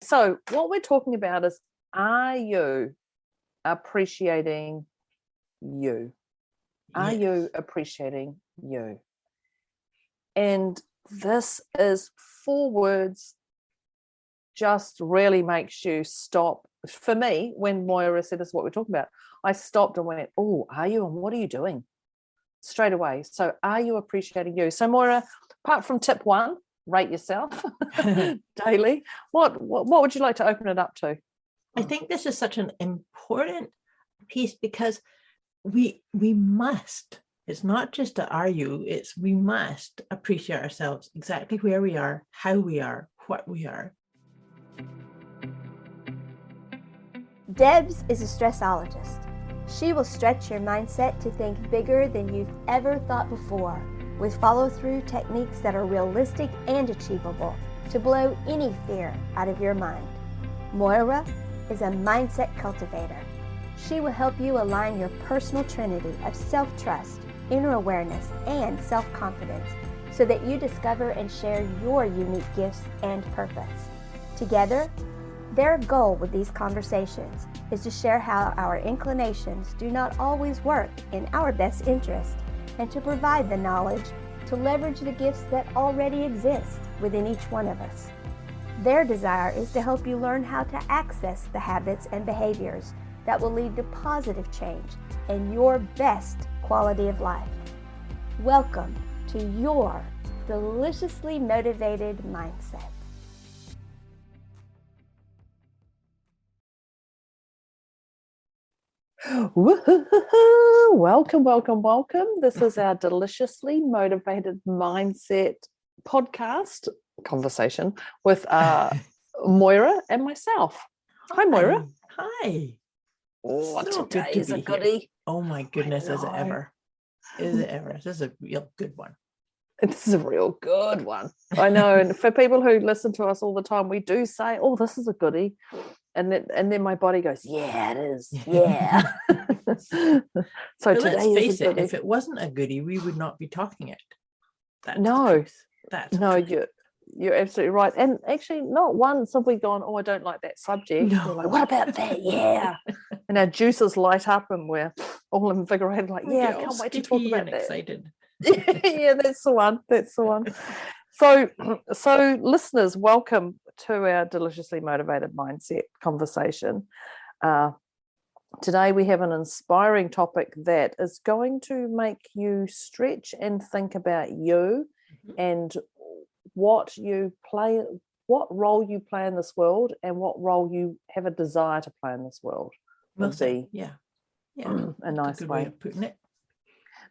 So what we're talking about is, are you appreciating you? Are you appreciating you? And this is 4 words, just really makes you stop. For me, when Moira said this is what we're talking about, I stopped and went, oh, are you? And what are you doing? Straight away. So are you appreciating you? So Moira, apart from tip 1, rate yourself daily, what would you like to open it up to? I think this is such an important piece, because we must, it's not just a are you, it's we must appreciate ourselves exactly where we are, how we are, what we are. Debz is a stressologist. She will stretch your mindset to think bigger than you've ever thought before, with follow-through techniques that are realistic and achievable to blow any fear out of your mind. Moira is a mindset cultivator. She will help you align your personal trinity of self-trust, inner awareness, and self-confidence so that you discover and share your unique gifts and purpose. Together, their goal with these conversations is to share how our inclinations do not always work in our best interest, and to provide the knowledge to leverage the gifts that already exist within each one of us. Their desire is to help you learn how to access the habits and behaviors that will lead to positive change and your best quality of life. Welcome to your deliciously motivated mindset. Welcome, welcome, welcome. This is our Deliciously Motivated Mindset podcast conversation with Moira and myself. Hi, Moira. Hi. Oh, So today good to is a be goodie. here. Oh my goodness, is it ever? Is it ever? This is a real good one. This is a real good one. I know. And for people who listen to us all the time, we do say, oh, this is a goodie. And then my body goes, yeah, it is. Yeah. So But today let's is face a it, goodie. if it wasn't a goodie, we would not be talking it. That's No. the truth. That's No, the truth. you're absolutely right. And actually, not once have we gone, oh, I don't like that subject. No. We're like, what about that? Yeah. And our juices light up and we're all invigorated, like, We yeah, get I all can't wait to talk skippy about and that. excited. Yeah, that's the one. That's the one. So listeners, welcome to our Deliciously Motivated Mindset conversation. Today we have an inspiring topic that is going to make you stretch and think about you and what role you play in this world and what role you have a desire to play in this world. Will say, yeah. A nice good way of putting it.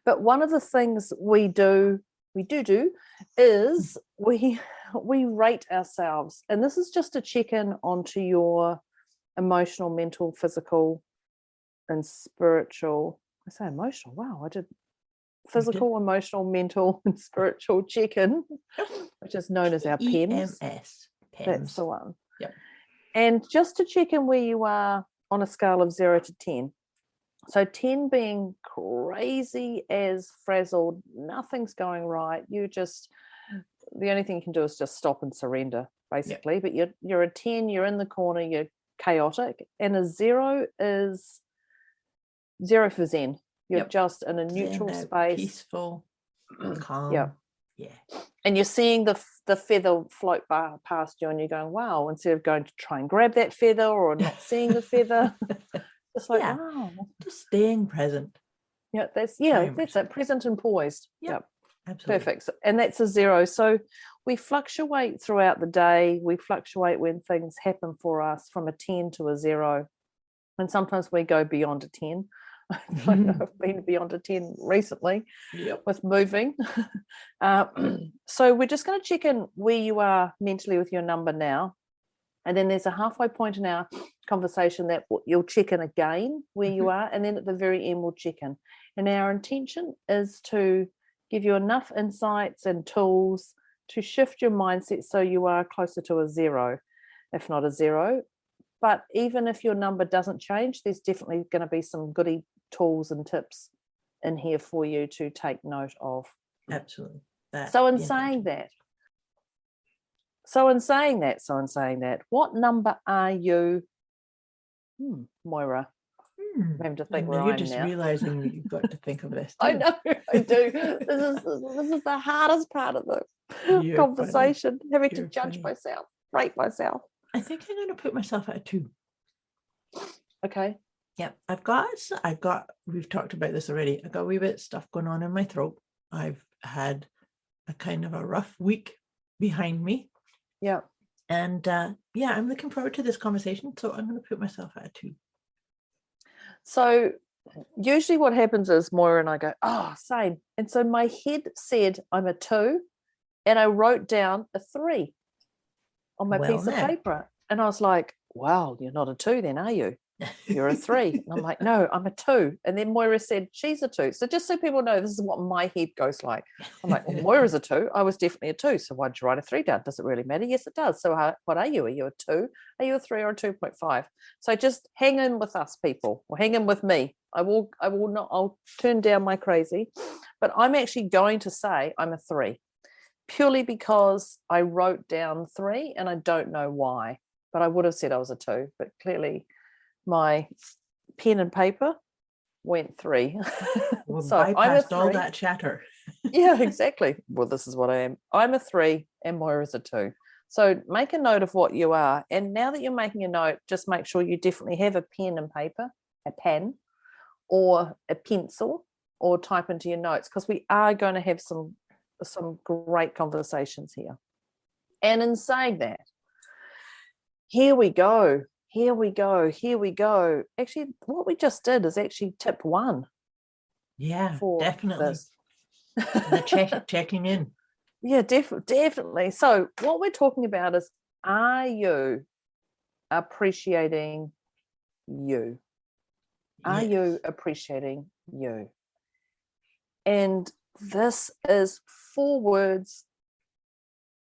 But one of the things we do is we rate ourselves, and this is just a check-in onto your emotional, mental, physical, and spiritual. I say emotional. Wow, I did physical, emotional, mental, and spiritual check-in, which is known as our PEMS. PEMS. That's the one. Yep. And just to check in where you are on a scale of 0 to 10. So 10 being crazy as frazzled, nothing's going right. The only thing you can do is just stop and surrender, basically. Yep. But you're a 10, you're in the corner, you're chaotic. And a 0 is 0 for Zen. You're just in a neutral space. Peaceful, calm. Yeah. And you're seeing the feather float past you and you're going, wow, instead of going to try and grab that feather or not seeing the feather. It's like, wow. Just staying present. Yeah, that's it. Present and poised. Yep. Absolutely. Perfect. And that's a 0. So we fluctuate throughout the day. We fluctuate when things happen for us from a 10 to a 0. And sometimes we go beyond a 10. I know I've been beyond a 10 recently with moving. So we're just going to check in where you are mentally with your number now. And then there's a halfway point in our conversation that you'll check in again where you are. And then at the very end, we'll check in. And our intention is to give you enough insights and tools to shift your mindset so you are closer to a 0, if not a 0. But even if your number doesn't change, there's definitely going to be some goodie tools and tips in here for you to take note of. Absolutely. So in saying that, So in saying that, what number are you, Moira? I'm having to think And where you're I am just now. realizing that you've got to think of this I too. know, I do. This is the hardest part of the You're conversation, having to You're judge funny. myself, rate myself. I think I'm going to put myself at a 2. Okay. Yeah, we've talked about this already. I've got a wee bit of stuff going on in my throat. I've had a kind of a rough week behind me. Yeah. And I'm looking forward to this conversation. So I'm going to put myself at a 2. So usually what happens is Moira and I go, oh, same. And so my head said I'm a 2, and I wrote down a 3 on my Well, piece of now. paper. And I was like, well, you're not a 2 then, are you? You're a 3. And I'm like, no, I'm a 2. And then Moira said, she's a 2. So just so people know, this is what my head goes like. I'm like, well, Moira's a 2. I was definitely a 2. So why'd you write a 3 down? Does it really matter? Yes, it does. So what are you? Are you a 2? Are you a 3 or a 2.5? So just hang in with us, people, or hang in with me. I'll turn down my crazy, but I'm actually going to say I'm a 3, purely because I wrote down 3 and I don't know why, but I would have said I was a 2, but clearly my pen and paper went 3. Well, So I'm a bypassed all 3. that chatter. Yeah, exactly. Well, this is what I am. I'm a 3 and Moira's a 2. So make a note of what you are. And now that you're making a note, just make sure you definitely have a pen and paper, a pen or a pencil, or type into your notes, because we are going to have some great conversations here. And in saying that, here we go. Actually, what we just did is actually tip 1. Yeah, For definitely. this. The checking in. Yeah, definitely. So what we're talking about is, are you appreciating you? Are you appreciating you? And this is 4 words,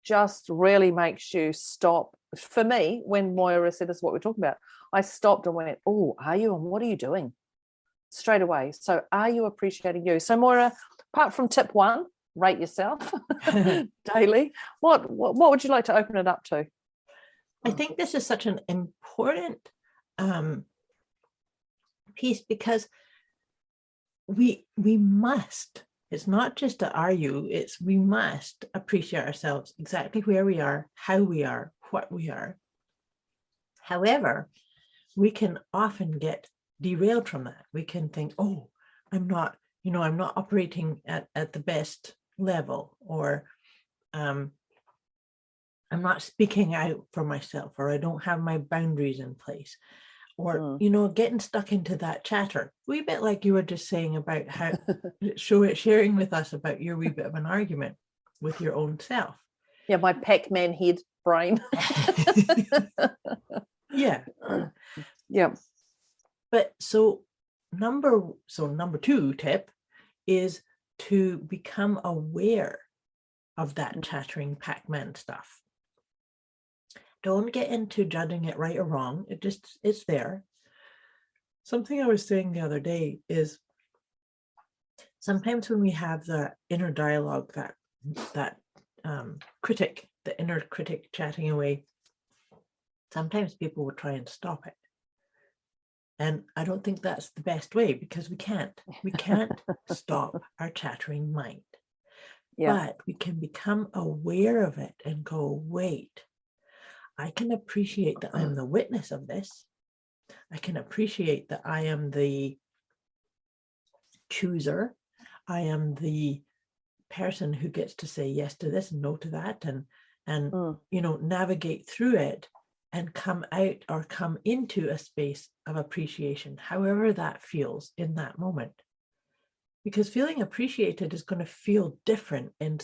just really makes you stop. For me, when Moira said this is what we're talking about, I stopped and went, oh, are you? And what are you doing? Straight away. So are you appreciating you? So Moira, apart from tip 1, rate yourself daily, what would you like to open it up to? I think this is such an important piece, because we must, it's not just a are you, it's we must appreciate ourselves exactly where we are, how we are, what we are. However, we can often get derailed from that. We can think, oh, I'm not operating at the best level, or I'm not speaking out for myself, or I don't have my boundaries in place, or getting stuck into that chatter. Wee bit like you were just saying about how sharing with us about your wee bit of an argument with your own self. Yeah, my Pac-Man head brain. Yeah. But so number 2 tip is to become aware of that chattering Pac-Man stuff. Don't get into judging it right or wrong. It's there. Something I was saying the other day is, sometimes when we have the inner dialogue, that critic, the inner critic chatting away, sometimes people will try and stop it. And I don't think that's the best way, because we can't stop our chattering mind. Yeah. But we can become aware of it and go, wait, I can appreciate that I'm the witness of this. I can appreciate that I am the chooser. I am the person who gets to say yes to this and no to that, and navigate through it and come out or come into a space of appreciation, however that feels in that moment. Because feeling appreciated is going to feel different in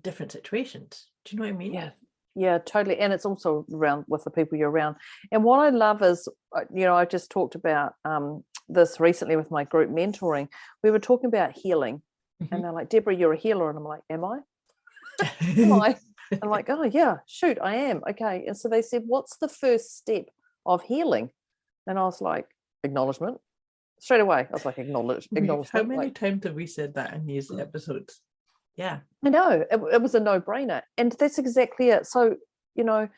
different situations. Do you know what I mean? Yeah, totally. And it's also around with the people you're around. And what I love is, I just talked about this recently with my group mentoring. We were talking about healing. Mm-hmm. And they're like, Deborah, you're a healer. And I'm like, am I? Am I? And I'm like, oh, yeah, shoot, I am. Okay. And so they said, what's the first step of healing? And I was like, acknowledgement. Straight away, I was like, acknowledgement. How many times have we said that in these episodes? Yeah. I know. It was a no-brainer. And that's exactly it. So you know,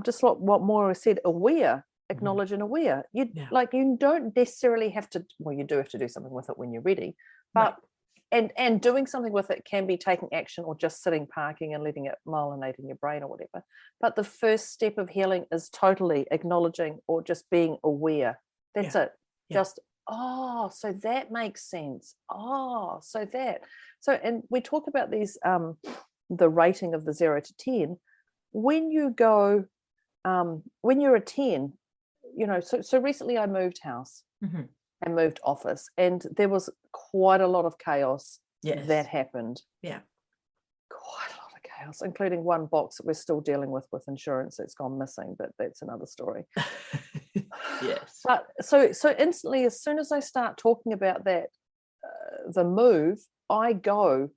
just like what Moira said, aware, acknowledge and aware. You like, you don't necessarily have to, well, you do have to do something with it when you're ready, but and doing something with it can be taking action or just sitting, parking and letting it myelinate in your brain or whatever. But the first step of healing is totally acknowledging or just being aware. That's it. Just, oh, so that makes sense. Oh, so that. So, and we talk about these, the rating of the 0 to 10. When you go, when you're a 10, you know, so recently I moved house. And moved office, and there was quite a lot of chaos that happened. Quite a lot of chaos, including one box that we're still dealing with insurance that's gone missing, but that's another story. But so instantly, as soon as I start talking about that, the move, I go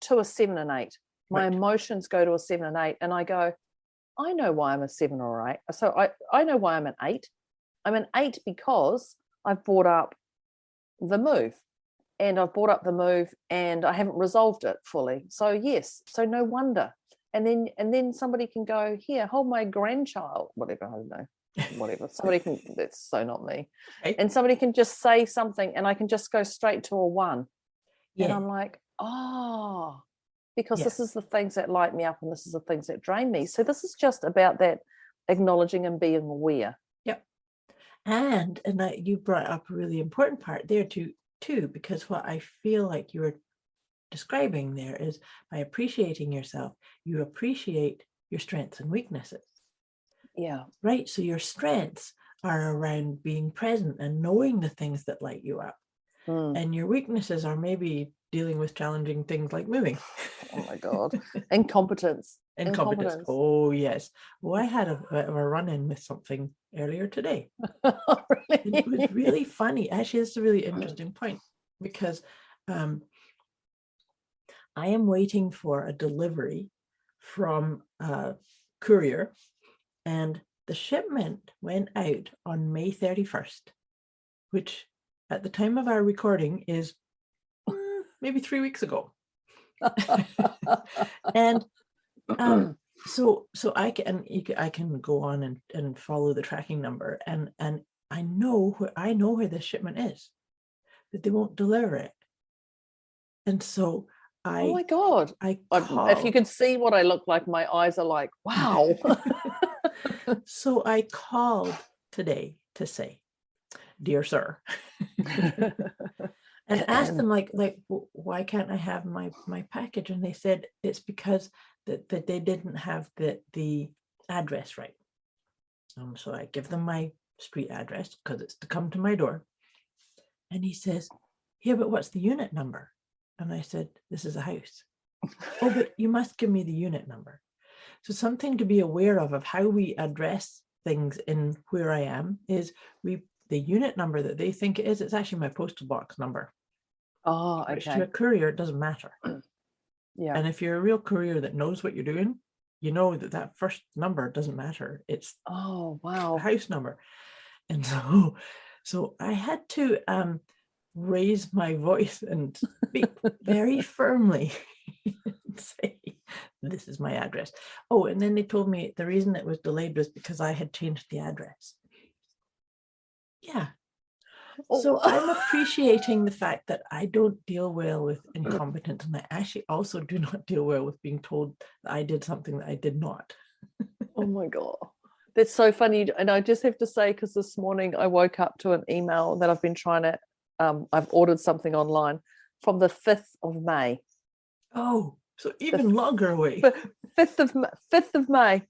to a 7 and 8. My emotions go to a 7 and 8, and I go, I know why I'm a 7 or 8. So I know why I'm an 8. I'm an 8 because I've brought up the move, and I've brought up the move and I haven't resolved it fully. So yes, so no wonder. And then somebody can go, here, hold my grandchild, whatever, I don't know, whatever. Somebody can, that's so not me. And somebody can just say something and I can just go straight to a 1. And I'm like, oh, because this is the things that light me up and this is the things that drain me. So this is just about that acknowledging and being aware. And you brought up a really important part there too, because what I feel like you were describing there is, by appreciating yourself, you appreciate your strengths and weaknesses. Right. So your strengths are around being present and knowing the things that light you up. And your weaknesses are maybe dealing with challenging things like moving. Oh my God. Incompetence. Oh yes. Well, I had a run-in with something earlier today. Really? It was really funny. Actually, it's a really interesting point, because I am waiting for a delivery from a courier, and the shipment went out on May 31st, which at the time of our recording is maybe 3 weeks ago. And so I can go on and follow the tracking number, and I know where this shipment is, but they won't deliver it. And so oh my God, if you could see what I look like, my eyes are like, wow. So I called today to say, dear sir, and asked them like why can't I have my package? And they said it's because that they didn't have the address right. So I give them my street address because it's to come to my door. And he says, yeah, but what's the unit number? And I said, this is a house. Oh, but you must give me the unit number. So something to be aware of how we address things in where I am is the unit number that they think it is, it's actually my postal box number. Oh, okay. Which to a courier, it doesn't matter. And if you're a real courier that knows what you're doing, you know that first number doesn't matter. It's the house number. And so I had to raise my voice and speak very firmly and say, this is my address. Oh, and then they told me the reason it was delayed was because I had changed the address. So I'm appreciating the fact that I don't deal well with incompetence, and I actually also do not deal well with being told that I did something that I did not. Oh my God. That's so funny. And I just have to say, because this morning I woke up to an email that I've been trying to, I've ordered something online from the 5th of May. Oh, so even longer away. 5th of May.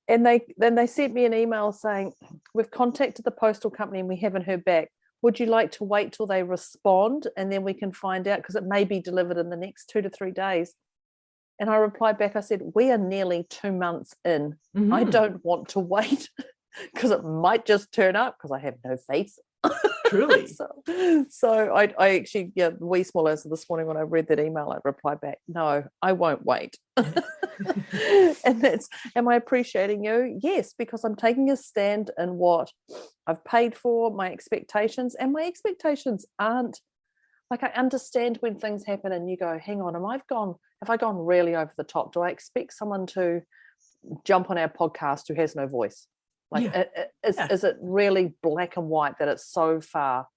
And they sent me an email saying, we've contacted the postal company and we haven't heard back. Would you like to wait till they respond and then we can find out, because it may be delivered in the next 2 to 3 days? And I replied back, I said, we are nearly 2 months in. I don't want to wait because it might just turn up, because I have no faith. Truly. so I actually, the wee small answer this morning when I read that email, I replied back, no, I won't wait. And that's, am I appreciating you? Yes, because I'm taking a stand in what I've paid for, my expectations, and my expectations aren't, like, I understand when things happen and you go, hang on, have I gone really over the top? Do I expect someone to jump on our podcast who has no voice? Like, is it really black and white that it's so far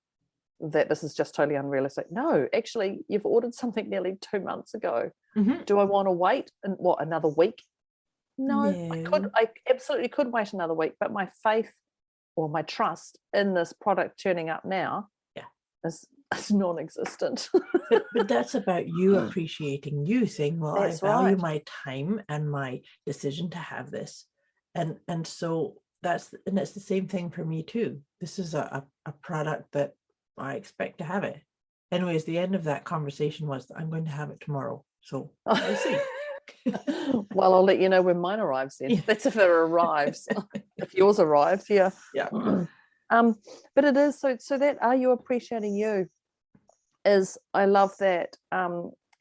that this is just totally unrealistic? No, actually, you've ordered something nearly 2 months ago. Do I want to wait another week? No, I absolutely could wait another week, but my faith or my trust in this product turning up now is non-existent. but that's about you appreciating you, saying, well, That's I value right. my time and my decision to have this. And so it's the same thing for me too. This is a product that I expect to have it. Anyways, the end of that conversation was, I'm going to have it tomorrow. So we'll see. Well, I'll let you know when mine arrives then. That's if it arrives. If yours arrives, yeah. But it is so that are you appreciating you is, I love that.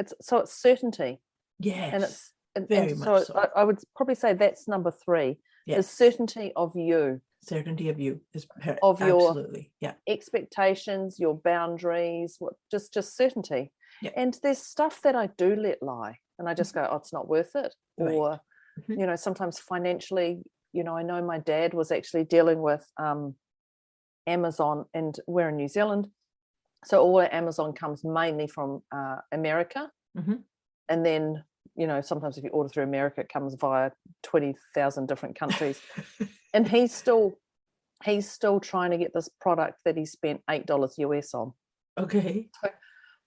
It's certainty. Yes. And it's very much so. I would probably say that's number 3. Yes. Is certainty of you. Certainty of you is of absolutely your expectations, your boundaries, just certainty. And there's stuff that I do let lie, and I just go, oh, it's not worth it. Or you know, sometimes financially, you know, I know my dad was actually dealing with Amazon, and we're in New Zealand, so all our Amazon comes mainly from America, and then, you know, sometimes if you order through America, it comes via 20,000 different countries. And he's still trying to get this product that he spent $8 US on. Okay. So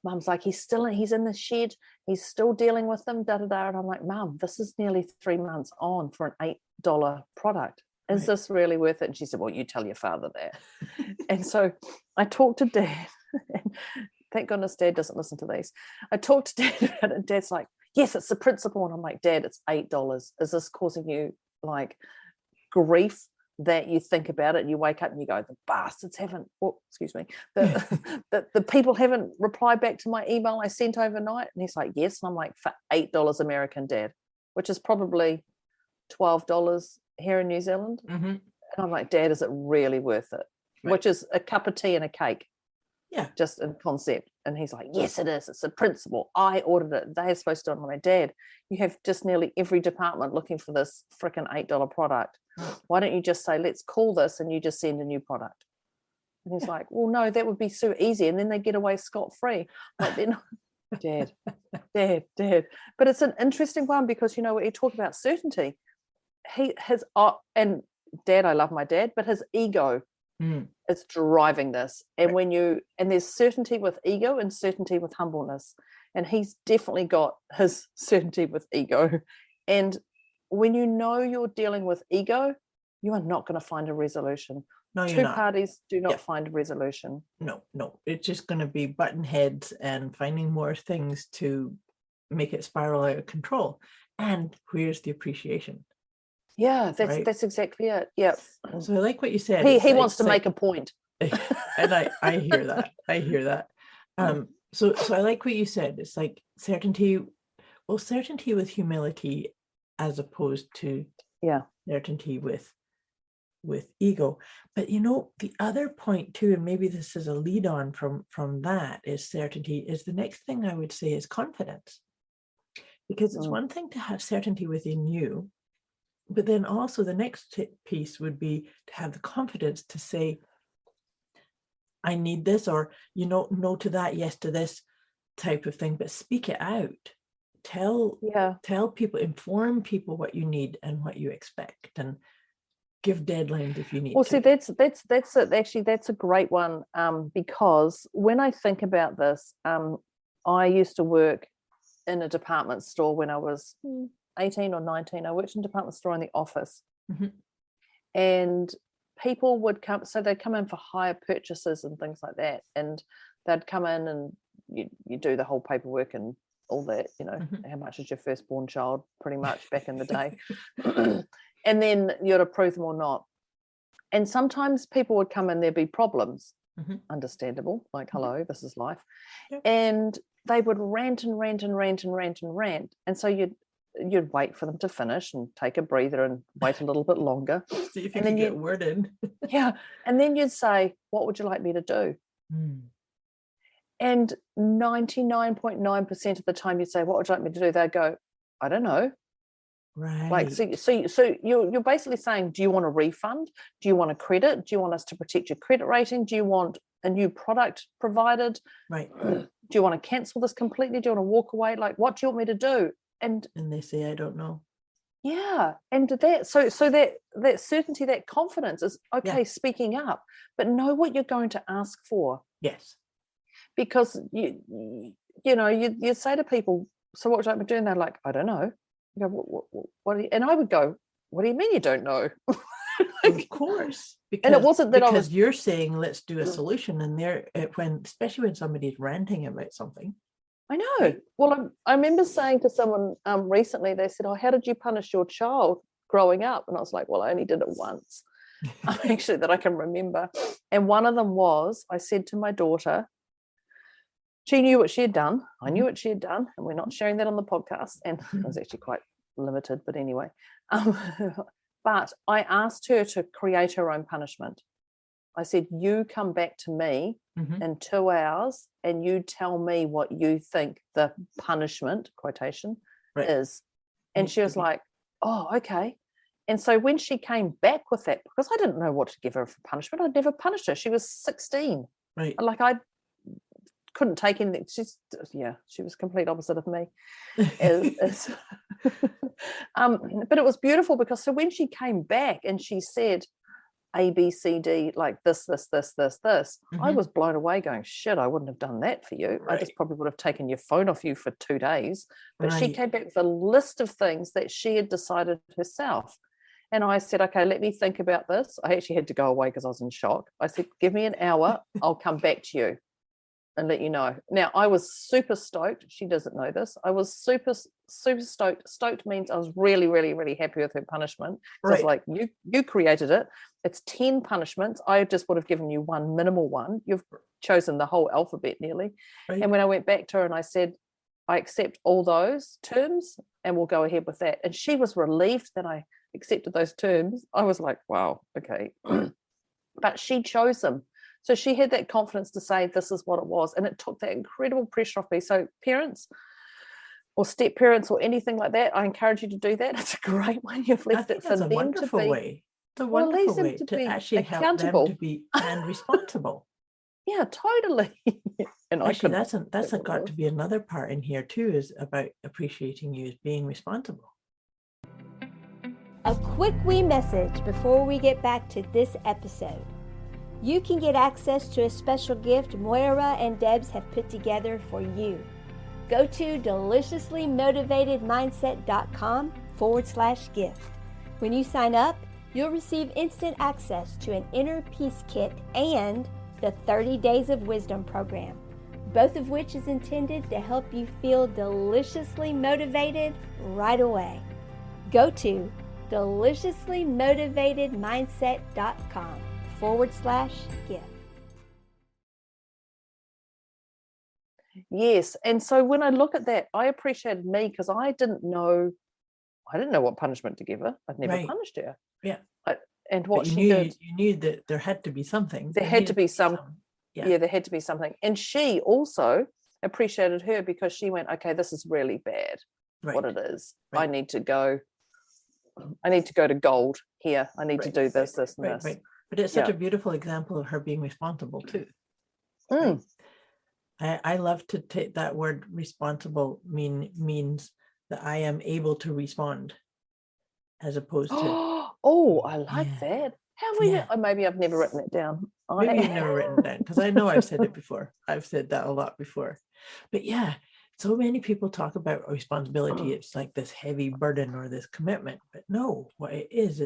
Mum's like, he's in the shed, he's still dealing with them, and I'm like, Mum, this is nearly 3 months on for an $8 product. Is this really worth it? And she said, well, you tell your father that. And so I talked to Dad, and thank goodness Dad doesn't listen to these. I talked to Dad about it, and Dad's like, yes, it's the principle. And I'm like, Dad, it's $8. Is this causing you like grief that you think about it and you wake up and you go, the bastards haven't, the people haven't replied back to my email I sent overnight? And he's like, yes. And I'm like, for $8 American, Dad, which is probably $12 here in New Zealand. And I'm like, Dad, is it really worth it? Which is a cup of tea and a cake. Just in concept. And he's like, yes, it is. It's a principle. I ordered it. They're supposed to. I'm like, Dad, you have just nearly every department looking for this freaking $8 product. Why don't you just say, let's call this, and you just send a new product? And he's like, well, no, that would be so easy, and then they get away scot-free. Like, then Dad. But it's an interesting one, because, you know, when you talk about certainty, and Dad, I love my dad, but his ego is driving this. And and there's certainty with ego and certainty with humbleness, and he's definitely got his certainty with ego. And when you know you're dealing with ego, you are not going to find a resolution. No, you're Two not. parties do not find a resolution. No, it's just going to be button heads and finding more things to make it spiral out of control. And where's the appreciation? Yeah, that's exactly it. Yeah. So I like what you said. He wants to make a point. And I hear that. So I like what you said. It's like certainty with humility, as opposed to certainty with ego. But, you know, the other point too, and maybe this is a lead on from that, is certainty. Is the next thing I would say is confidence. Because it's one thing to have certainty within you, but then also the next piece would be to have the confidence to say, I need this, or, you know, no to that, yes to this type of thing, but speak it out. Tell people, inform people what you need and what you expect, and give deadlines if you need to. See, that's it. Actually, that's a great one, because when I think about this, I used to work in a department store when I was 18 or 19. I worked in a department store in the office, and people would come, so they'd come in for hire purchases and things like that, and they'd come in and you do the whole paperwork and all that, you know, how much is your firstborn child, pretty much back in the day. And then you'd approve them or not. And sometimes people would come in, there'd be problems, understandable, like, hello, this is life. And they would rant and rant and rant and rant and rant. And so you'd wait for them to finish and take a breather and wait a little bit longer. See if you can get a word in. And then you'd say, what would you like me to do? And 99.9% of the time you'd say, what would you like me to do? They'd go, I don't know. Right. Like, so you're basically saying, do you want a refund? Do you want a credit? Do you want us to protect your credit rating? Do you want a new product provided? Right. Do you want to cancel this completely? Do you want to walk away? Like, what do you want me to do? And they say, I don't know. yeah, and that so that certainty, that confidence is okay, speaking up, but know what you're going to ask for. Yes. Because you say to people, so what would you like me to do? And they're like, I don't know. You go, what do you, and I would go, what do you mean you don't know? Of course. Because, and it wasn't that because you're saying let's do a solution, and especially when somebody's ranting about something. I know. Well, I remember saying to someone recently, they said, oh, how did you punish your child growing up? And I was like, well, I only did it once. Actually, that I can remember. And one of them was, I said to my daughter, she knew what she had done. I knew what she had done. And we're not sharing that on the podcast. And it was actually quite limited, but anyway. But I asked her to create her own punishment. I said, you come back to me in 2 hours and you tell me what you think the punishment, quotation, is. And she was like, oh, okay. And so when she came back with that, because I didn't know what to give her for punishment, I'd never punished her. She was 16. Right. Like, I couldn't take anything. She was complete opposite of me. But it was beautiful, because so when she came back and she said A, B, C, D, like this, I was blown away going, shit, I wouldn't have done that for you. I just probably would have taken your phone off you for 2 days. But she came back with a list of things that she had decided herself. And I said, okay, let me think about this. I actually had to go away because I was in shock. I said, give me an hour, I'll come back to you and let you know. Now, I was super stoked. She doesn't know this. I was super stoked. Stoked means I was really, really, really happy with her punishment. So I was like, you created it. It's 10 punishments. I just would have given you one minimal one. You've chosen the whole alphabet nearly. Right. And when I went back to her and I said, I accept all those terms and we'll go ahead with that. And she was relieved that I accepted those terms. I was like, wow, okay. But she chose them. So she had that confidence to say this is what it was. And it took that incredible pressure off me. So parents or step parents or anything like that, I encourage you to do that. It's a great way. You've left it for them to be. It's a wonderful way to actually help them to be and responsible. Yeah, totally. And actually, that's got to be another part in here too, is about appreciating you as being responsible. A quick wee message before we get back to this episode. You can get access to a special gift Moira and Debz have put together for you. Go to deliciouslymotivatedmindset.com/gift. When you sign up, you'll receive instant access to an inner peace kit and the 30 Days of Wisdom program, both of which is intended to help you feel deliciously motivated right away. Go to deliciouslymotivatedmindset.com/gift. Yes. And so when I look at that, I appreciated me because I didn't know what punishment to give her. I'd never punished her. Yeah. And what she did. You knew that there had to be something. There had to be some. Yeah, there had to be something. And she also appreciated her because she went, okay, this is really bad. What it is. Right. I need to go to gold here. I need to do this, this, and this. Right. But it's such a beautiful example of her being responsible too. Mm. Right? I love to take that word responsible means that I am able to respond as opposed to. Oh, I like that. How we? Maybe I've never written it down. Maybe you've never written it down because I know I've said it before. I've said that a lot before. But yeah, so many people talk about responsibility. It's like this heavy burden or this commitment. But no, what it is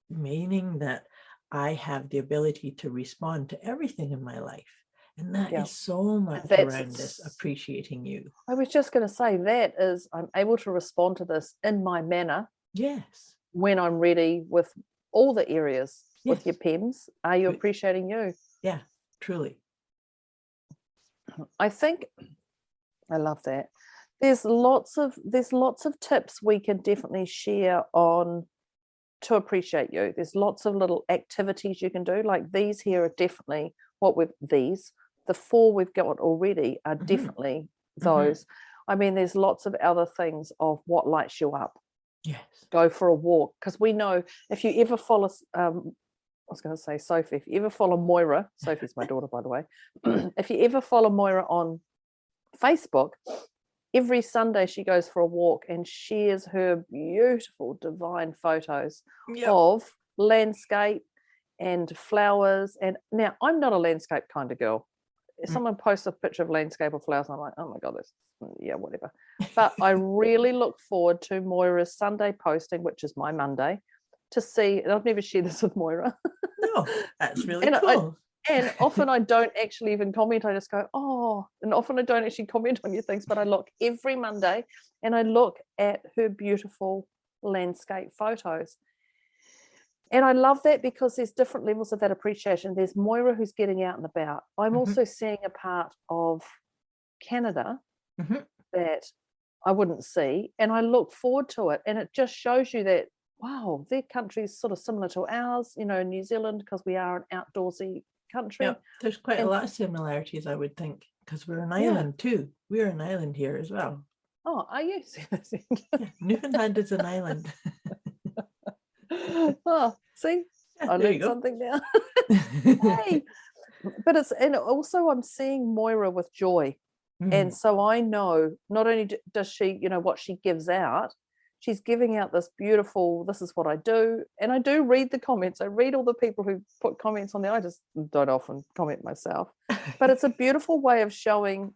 meaning that I have the ability to respond to everything in my life. And that is so much around this appreciating you. I was just going to say that is I'm able to respond to this in my manner. Yes. When I'm ready with all the areas with your PEMS. Are you appreciating you? Yeah, truly. I think I love that. There's lots of tips we can definitely share on to appreciate you. There's lots of little activities you can do. Like these here are definitely the 4 we've got already are definitely those. I mean, there's lots of other things of what lights you up. Yes. Go for a walk, because we know if you ever follow I was going to say Sophie, if you ever follow Moira, Sophie's my daughter, by the way, if you ever follow Moira on Facebook, every Sunday she goes for a walk and shares her beautiful divine photos Yep. of landscape and flowers. And now I'm not a landscape kind of girl. If someone posts a picture of landscape or flowers, I'm like, oh my God, that's, yeah, whatever. But I really look forward to Moira's Sunday posting, which is my Monday, to see, and I've never shared this with Moira. No, that's really And cool. and often I don't actually even comment. I just go, oh, and often I don't actually comment on your things, but I look every Monday and I look at her beautiful landscape photos. And I love that because there's different levels of that appreciation. There's Moira who's getting out and about. I'm also seeing a part of Canada that I wouldn't see, and I look forward to it. And it just shows you that, wow, their country is sort of similar to ours, you know, New Zealand, because we are an outdoorsy country. Yeah, there's quite a lot of similarities, I would think, because we're an island too. We're an island here as well. Oh, are you? Yeah, Newfoundland is an island. Oh, see, Yeah, I there you learned go. something now. Hey, but it's, and also I'm seeing Moira with joy. And so I know not only does she, you know, what she gives out, she's giving out this beautiful, this is what I do. And I do read the comments. I read all the people who put comments on there. I just don't often comment myself. But it's a beautiful way of showing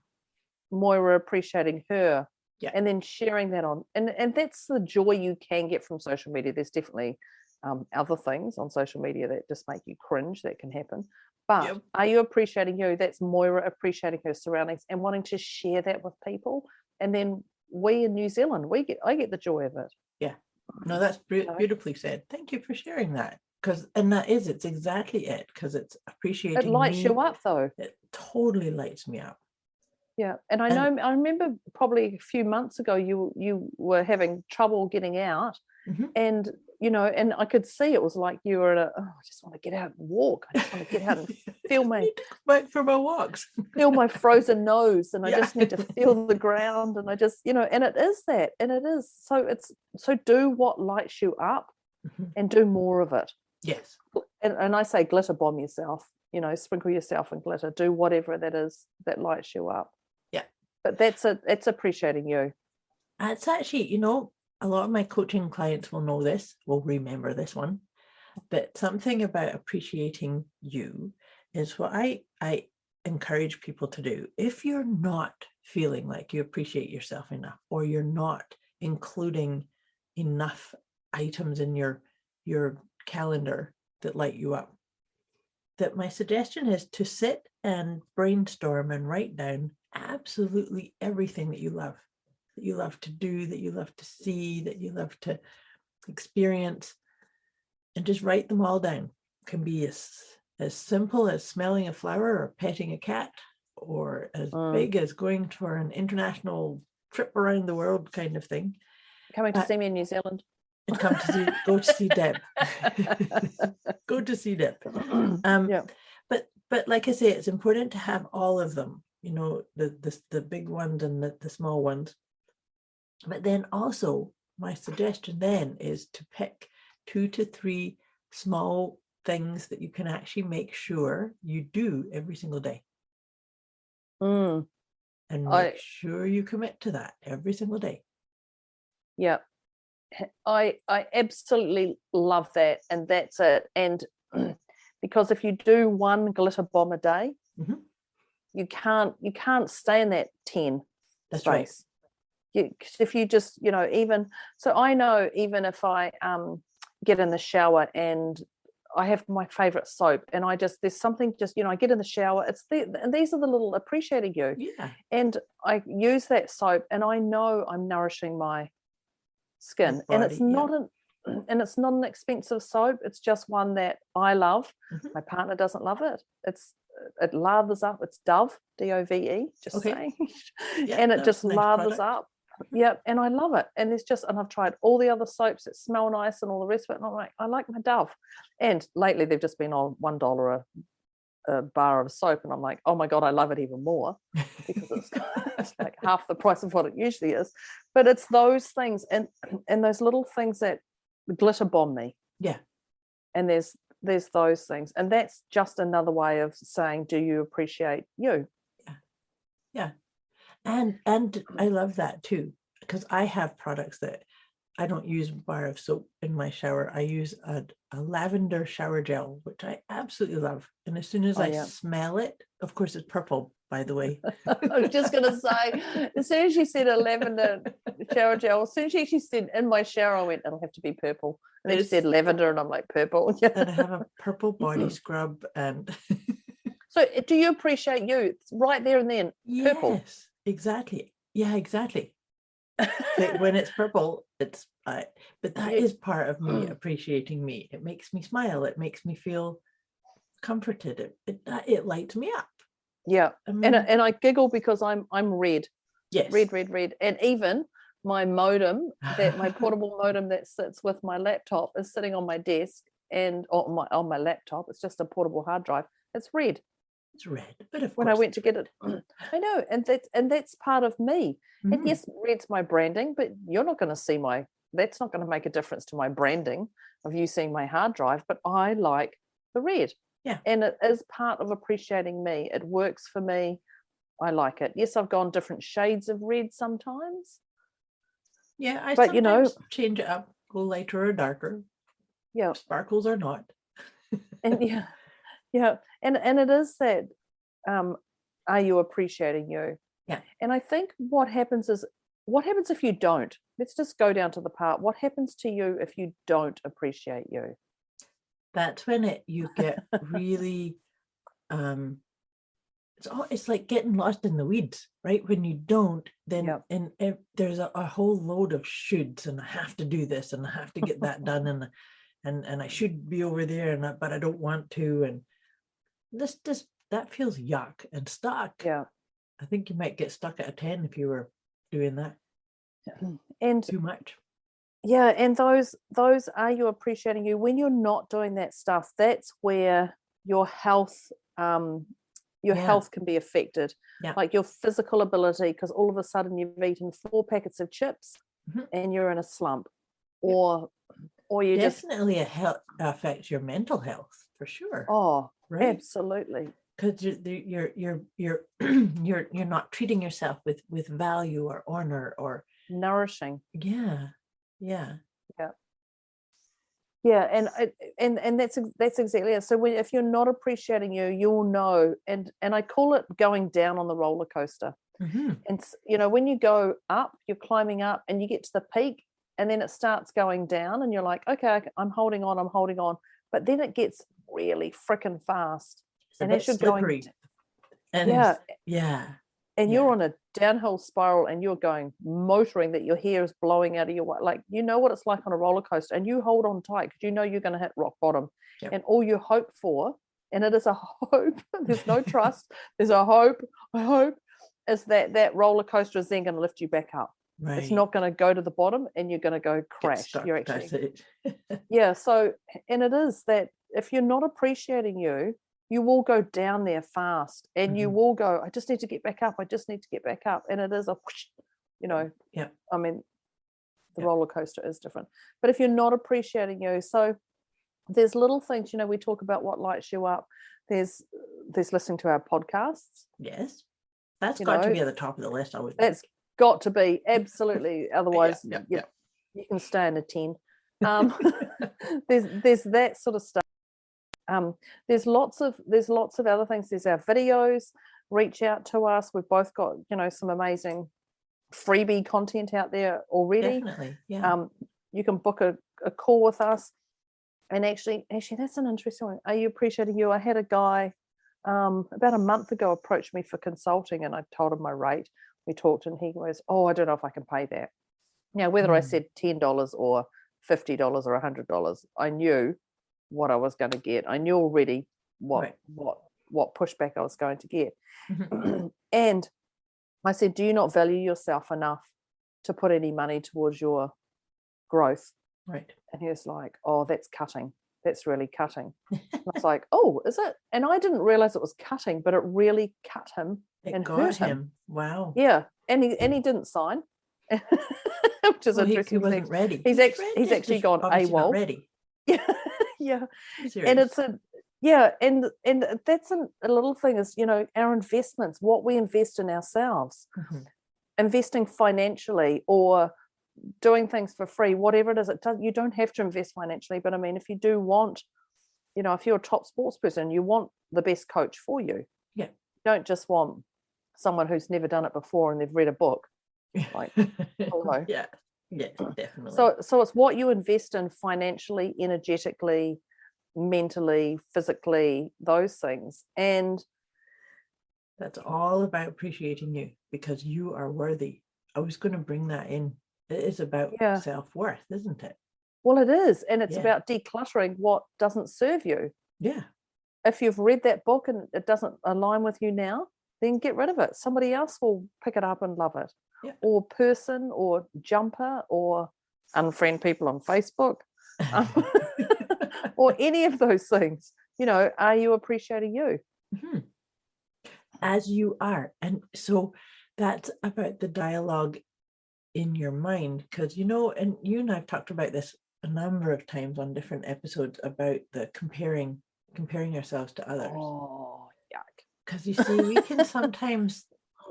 Moira appreciating her, and then sharing that on. And that's the joy you can get from social media. There's definitely other things on social media that just make you cringe, that can happen. But are you appreciating you? That's Moira appreciating her surroundings and wanting to share that with people. And then we in New Zealand, I get the joy of it. Yeah. No, that's beautifully said. Thank you for sharing that. It's exactly it, because it's appreciating. It lights you up though. It totally lights me up. Yeah. And I remember probably a few months ago you were having trouble getting out, and you know, and I could see it was like you were I just want to get out and walk. I just want to get out and feel back for my walks. Feel my frozen nose, and I just need to feel the ground, and I just, you know, and it is that, and it is so do what lights you up and do more of it. Yes. And I say glitter bomb yourself, you know, sprinkle yourself in glitter, do whatever that is that lights you up. Yeah. But it's appreciating you. It's actually, you know, a lot of my coaching clients will know this, will remember this one, but something about appreciating you is what I encourage people to do. If you're not feeling like you appreciate yourself enough, or you're not including enough items in your calendar that light you up, that my suggestion is to sit and brainstorm and write down absolutely everything that you love to do, that you love to see, that you love to experience, and just write them all down. It can be as simple as smelling a flower or petting a cat, or as big as going for an international trip around the world kind of thing. Coming to see me in New Zealand. And go to see Deb. Go to see Deb. But like I say, it's important to have all of them, you know, the big ones and the small ones. But then also, my suggestion then is to pick 2 to 3 small things that you can actually make sure you do every single day. And make sure you commit to that every single day. Yeah. I absolutely love that. And that's it. And because if you do one glitter bomb a day, you can't stay in that 10 That's space. Right. If you just, you know, even if I get in the shower and I have my favorite soap, and there's something just, you know, I get in the shower, and these are the little appreciating you. Yeah. And I use that soap and I know I'm nourishing my skin. Body, and it's not an expensive soap. It's just one that I love. My partner doesn't love it. It lathers up. It's Dove, Dove, just saying. And it just lathers up. Yep, and I love it. And I've tried all the other soaps that smell nice and all the rest of it, and I'm like, I like my Dove. And lately they've just been on $1 a bar of soap, and I'm like, oh my God, I love it even more because it's like half the price of what it usually is. But it's those things and those little things that glitter bomb me. Yeah. And there's those things. And that's just another way of saying, do you appreciate you? Yeah. And I love that too, because I have products that I don't use a bar of soap in my shower. I use a lavender shower gel, which I absolutely love. And as soon as I smell it, of course, it's purple, by the way. I was just going to say, as soon as you said a lavender shower gel, as soon as she said in my shower, I went, it'll have to be purple. And then she said lavender, and I'm like, purple. And I have a purple body scrub. And so do you appreciate you? It's right there and then, purple. Yes, exactly. Yeah, exactly. When it's purple, it's but that is part of me appreciating me. It makes me smile. It makes me feel comforted. It lights me up. Yeah. And I giggle because I'm red. Yes. Red. And even my modem, my portable modem that sits with my laptop, is sitting on my desk, and on my laptop, it's just a portable hard drive. It's red. It's red, but of when course I went to get it, I know, and that's part of me. And yes, red's my branding, but you're not going to see that's not going to make a difference to my branding of you seeing my hard drive. But I like the red, and it is part of appreciating me. It works for me. I like it. Yes, I've gone different shades of red sometimes. Yeah, I sometimes change it up, go lighter or darker. Yeah, sparkles or not. And and it is that. Are you appreciating you? Yeah. And I think what happens if you don't? Let's just go down to the part. What happens to you if you don't appreciate you? That's when you get really it's like getting lost in the weeds, right? When you don't, then and there's a whole load of shoulds, and I have to do this, and I have to get that done, and I should be over there, but I don't want to, and this that feels yuck and stuck. Yeah. I think you might get stuck at a 10 if you were doing that. And too much. Yeah. And those are you appreciating you. When you're not doing that stuff, that's where your health health can be affected. Yeah. Like your physical ability, because all of a sudden you've eaten 4 packets of chips and you're in a slump. Or you definitely affects your mental health for sure. Oh, right? Absolutely. Because you're not treating yourself with value or honor or nourishing. Yeah. And that's exactly it. So if you're not appreciating you, you'll know. And I call it going down on the roller coaster. And when you go up, you're climbing up, and you get to the peak, and then it starts going down, and you're like, okay, I'm holding on, but then it gets really freaking fast. And as you're slippery. And you're on a downhill spiral, and you're going motoring that your hair is blowing out of your way. Like, you know what it's like on a roller coaster, and you hold on tight because you know you're going to hit rock bottom. And all you hope for, and it is a hope, there's no trust, there's a hope, is that roller coaster is then going to lift you back up. Right. It's not going to go to the bottom and you're going to go crash. You're actually So, and it is that if you're not appreciating you will go down there fast, and you will go, I just need to get back up. And it is I mean, the roller coaster is different. But if you're not appreciating you, so there's little things, we talk about what lights you up. There's listening to our podcasts. Yes. That's got to be at the top of the list, I would think. That's got to be, absolutely. Otherwise, you can stay in a 10. There's that sort of stuff. There's lots of other things. There's our videos. Reach out to us. We've both got some amazing freebie content out there already. Definitely, yeah. You can book a call with us. And actually, that's an interesting one. Are you appreciating you? I had a guy about a month ago approached me for consulting, and I told him my rate. We talked, and he goes, "Oh, I don't know if I can pay that." Now, whether I said $10 or $50 or $100, I knew what I was going to get. I knew already what pushback I was going to get. And I said, do you not value yourself enough to put any money towards your growth? Right. And he was like, oh, that's cutting. that's really cutting. I was like, oh, is it? And I didn't realize it was cutting, but it really cut him It and got hurt him. him. Wow. Yeah, and he didn't sign, which is Well, he interesting. wasn't ready. He's He's actually just gone obviously not AWOL. ready. Yeah, yeah, and Serious. and that's a little thing is, you know, our investments, what we invest in ourselves, Mhm. investing financially or doing things for free, whatever it is. You don't have to invest financially, but I mean, if you do want, you know, if you're a top sports person, you want the best coach for you. Yeah. You don't just want someone who's never done it before and they've read a book. Like, hello. Yeah, definitely. So it's what you invest in financially, energetically, mentally, physically, those things. And that's all about appreciating you because you are worthy. I was going to bring that in. It is about Yeah. self-worth, isn't it? well, it is, and it's Yeah. about decluttering what doesn't serve you. Yeah. If you've read that book and it doesn't align with you now, then get rid of it. Somebody else will pick it up and love it. Yeah. Or person or jumper or unfriend people on Facebook. Or any of those things. You know, are you appreciating you? Mhm. As you are. And so that's about the dialogue in your mind, because, you know, and you and I've talked about this a number of times on different episodes about the comparing ourselves to others. Oh, yuck. Because you see, we can sometimes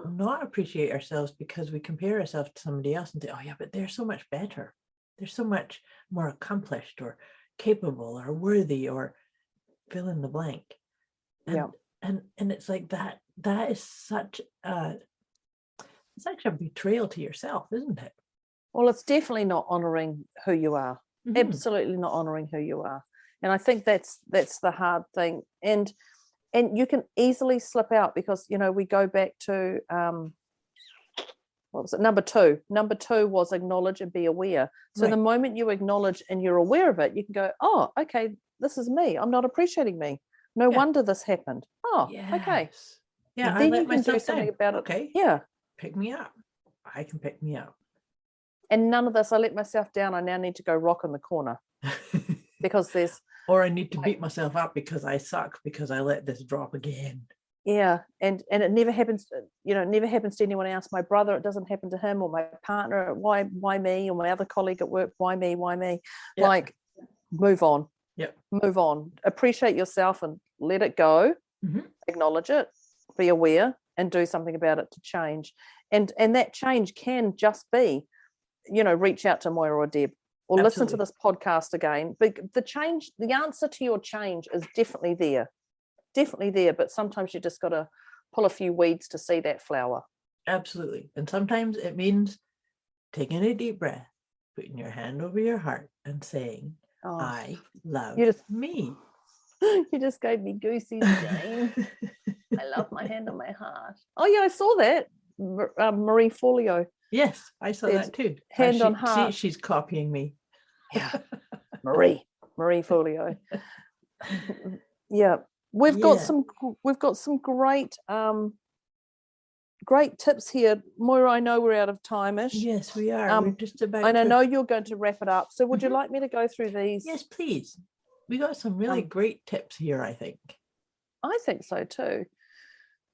not appreciate ourselves because we compare ourselves to somebody else and say, oh yeah, but they're so much better. They're so much more accomplished or capable or worthy or fill in the blank. And, Yeah. and it's like that is such it's actually a betrayal to yourself, isn't it? Well, it's definitely not honoring who you are. Mhm. Absolutely not honoring who you are. And I think that's the hard thing. And you can easily slip out because, you know, we go back to what was it? Number two was acknowledge and be aware. So Right. the moment you acknowledge and you're aware of it, you can go, oh, okay, this is me. I'm not appreciating me. No Yeah. wonder this happened. Oh, okay. Yes. Yeah, And I then let you can do myself something down. about it. Okay. Yeah. Pick me up. I can pick me up. And none of this, I let myself down. I now need to go rock in the corner because there's, Or I need to beat myself up because I suck because I let this drop again. yeah, and it never happens, you know, it never happens to anyone else. My brother, it doesn't happen to him, or my partner, why me, or my other colleague at work, why me? Yeah. Like, move on. Yep. Move on. Appreciate yourself and let it go. Mhm. Acknowledge it, be aware, and do something about it to change. And that change can just be, you know, reach out to Moira or Deb, or listen to Absolutely. this podcast again. But the answer to your change is definitely there. Definitely there, but sometimes you just got to pull a few weeds to see that flower. Absolutely. And sometimes it means taking a deep breath, putting your hand over your heart and saying, Oh, I love you just me. you just gave me goosies, Jane. I love my hand on my heart. Oh yeah, I saw that. Marie Folio. Yes, I saw It's that too. hand on heart. See, she's copying me. Yeah, Marie Folio. Yeah, we've got some great great tips here, Moira. I know we're out of time-ish. Yes, we are. We're just about. And I know you're going to wrap it up. So would you Mhm. like me to go through these? Yes, please. We got some really great tips here, I think. I think so too.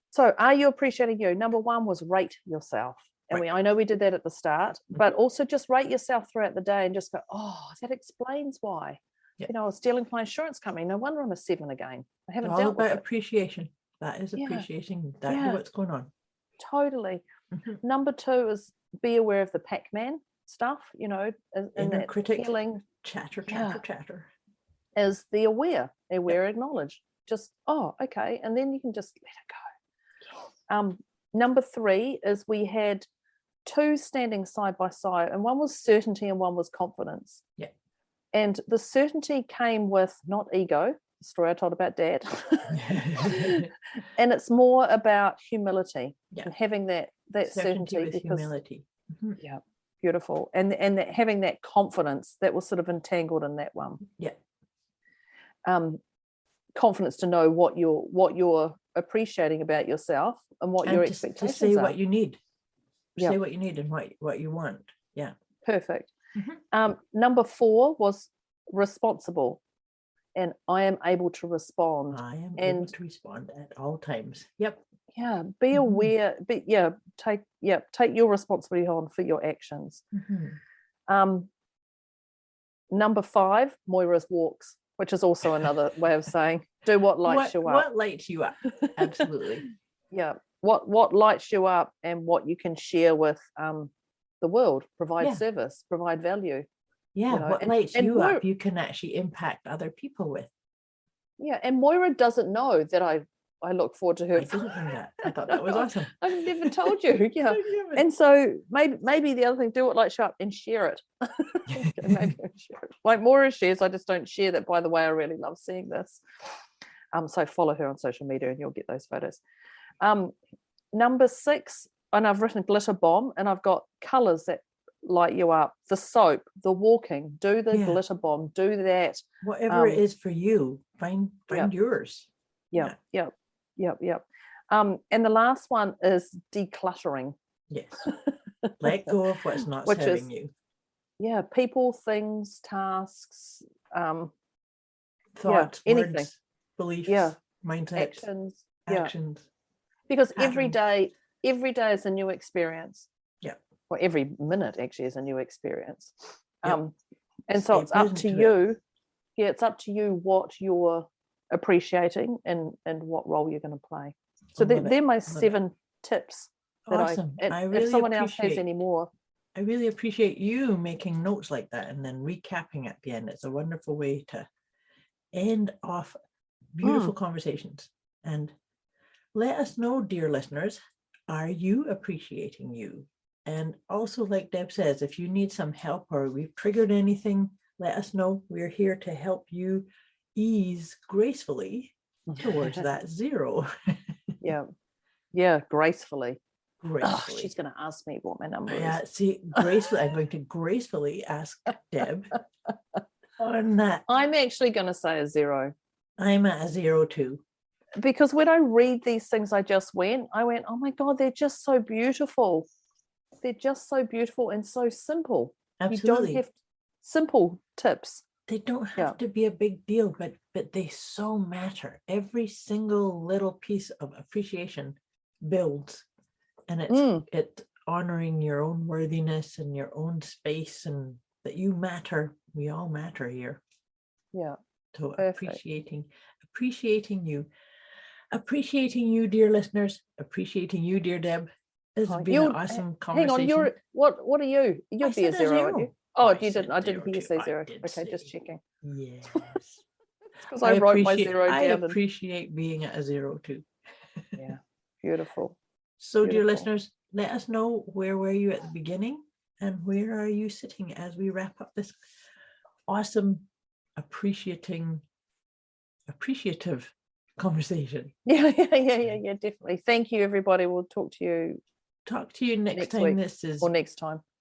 So are you appreciating you? Number one was rate yourself. And Right. I know we did that at the start, but also just rate yourself throughout the day and just go, oh, that explains why. Yeah. You know, I was dealing with my insurance company. No wonder I'm a 7 again. I haven't All dealt with about it. appreciation. That is Yeah. appreciating exactly Yeah. what's going on. Totally. Mhm. Number two is be aware of the Pac-Man stuff, you know, and Inner that critic. healing Chatter. is the aware acknowledge. Just, oh, okay. And then you can just let it go. Number three is we had two standing side by side, and one was certainty and one was confidence. Yeah. And the certainty came with not ego, the story I told about Dad. And it's more about humility and having that certainty with because humility. Mhm. yeah, beautiful. And that having that confidence that was sort of entangled in that one. Yeah. Confidence to know what you're appreciating about yourself and what your expectations to say are. what you need. Yeah. Say what you need and what you want. Yeah. Perfect. Mhm. Number four was responsible. and I am able to respond. I am able And to respond at all times. Yep. yeah, be Mhm. aware, but take your responsibility on for your actions. Mhm. Number 5, Moira's walks, which is also another way of saying do what lights you up. What lights you up? Absolutely. Yeah, what lights you up and what you can share with the world, provide Yeah. service, provide value. Yeah, You know, what and- lights and you Moira- up, you can actually impact other people with. Yeah, and Moira doesn't know that I look forward to her. I didn't know that. I thought that was awesome. I've never told you. Yeah. You haven't. And so maybe the other thing, do it like show up and share it. Okay, maybe I'll share it. Like Moira shares, I just don't share that. By the way, I really love seeing this. So follow her on social media and you'll get those photos. Number 6, and I've written glitter bomb, and I've got colors that light you up. The soap, the walking, do the Yeah. glitter bomb, do that. Whatever it is for you, find Yeah. yours. Yep. And the last one is decluttering. Yes. Let go of what's not Which serving is- you. Yeah, people, things, tasks, Thoughts, anything. words, beliefs, Yeah. mindsets, actions. Yeah, actions. because every patterns. day is a new experience. Yeah. Or every minute actually is a new experience. Yep. And so Stay it's up present to to it. you. Yeah, it's up to you what you're appreciating and what role you're going to play. So I love it. they're my I love it. 7 tips that Awesome. and I if really someone else has appreciate any more. I really appreciate you making notes like that and then recapping at the end. It's a wonderful way to end off beautiful conversations. And let us know, dear listeners, are you appreciating you? And also, like Deb says, if you need some help or we've triggered anything, let us know. We're here to help you ease gracefully towards that 0. Yeah, gracefully. Oh, Gracefully. she's going to ask me what my number is. Yeah, see, gracefully, I'm going to gracefully ask Deb on that. I'm actually going to say a 0 I'm at a 0 too. because when I read these things, I went, oh my God, they're just so beautiful. They're just so beautiful and so simple. Absolutely. You don't have simple tips. They don't have to be a big deal, but they so matter. Every single little piece of appreciation builds, and it's honoring your own worthiness and your own space, and that you matter. We all matter here. Yeah. So Perfect. appreciating you, dear listeners, appreciating you, dear Deb. This has been an awesome conversation. Hang on, what are you? You'd be a 0, aren't you? Oh, you didn't. I didn't hear you say 0. Okay, just checking. Yes. Because I wrote my 0 down. I appreciate being at a 0 too. Yeah, beautiful. So, dear Beautiful. listeners, let us know, where were you at the beginning and where are you sitting as we wrap up this awesome, appreciative conversation. Yeah, definitely. Thank you, everybody. We'll talk to you Talk to you next time. week.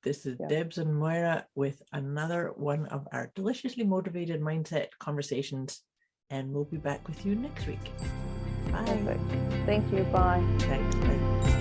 This is Debz and Moira with another one of our deliciously motivated mindset conversations, and we'll be back with you next week. Bye. Perfect. Thank you. Bye. Thanks. Bye.